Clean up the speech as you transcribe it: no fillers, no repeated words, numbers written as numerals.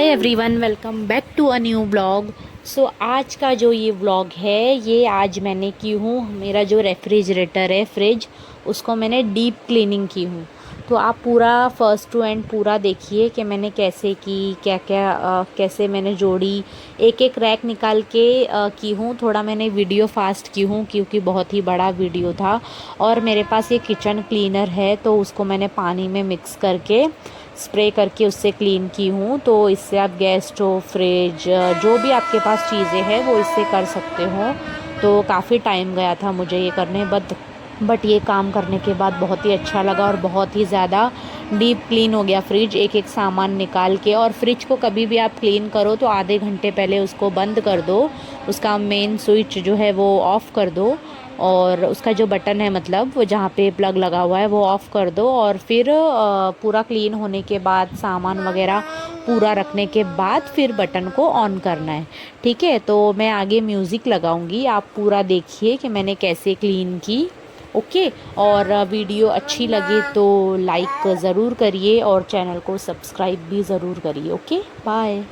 Hi everyone, welcome back to a new blog. So आज का जो ये व्लॉग है, ये आज मैंने की हूँ मेरा जो रेफ्रिजरेटर है, फ्रिज, उसको मैंने डीप क्लीनिंग की हूँ। तो आप पूरा फर्स्ट टू एंड पूरा देखिए कि मैंने कैसे की, क्या क्या कैसे मैंने जोड़ी, एक एक रैक निकाल के की हूँ। थोड़ा मैंने वीडियो फास्ट की हूँ क्योंकि बहुत ही बड़ा वीडियो था। और मेरे पास ये किचन क्लीनर है, तो उसको मैंने पानी में मिक्स करके स्प्रे करके उससे क्लीन की हूँ। तो इससे आप गैस स्टोव, फ्रिज, जो भी आपके पास चीज़ें हैं वो इससे कर सकते हो। तो काफ़ी टाइम गया था मुझे ये करने, बट ये काम करने के बाद बहुत ही अच्छा लगा और बहुत ही ज़्यादा डीप क्लीन हो गया फ्रिज, एक एक सामान निकाल के। और फ्रिज को कभी भी आप क्लीन करो तो आधे घंटे पहले उसको बंद कर दो, उसका मेन स्विच जो है वो ऑफ़ कर दो, और उसका जो बटन है, मतलब वो जहाँ पे प्लग लगा हुआ है, वो ऑफ़ कर दो। और फिर पूरा क्लीन होने के बाद, सामान वगैरह पूरा रखने के बाद, फिर बटन को ऑन करना है। ठीक है, तो मैं आगे म्यूज़िक लगाऊंगी, आप पूरा देखिए कि मैंने कैसे क्लीन की। ओके। और वीडियो अच्छी लगे तो लाइक ज़रूर करिए और चैनल को सब्सक्राइब भी ज़रूर करिए। Okay, bye.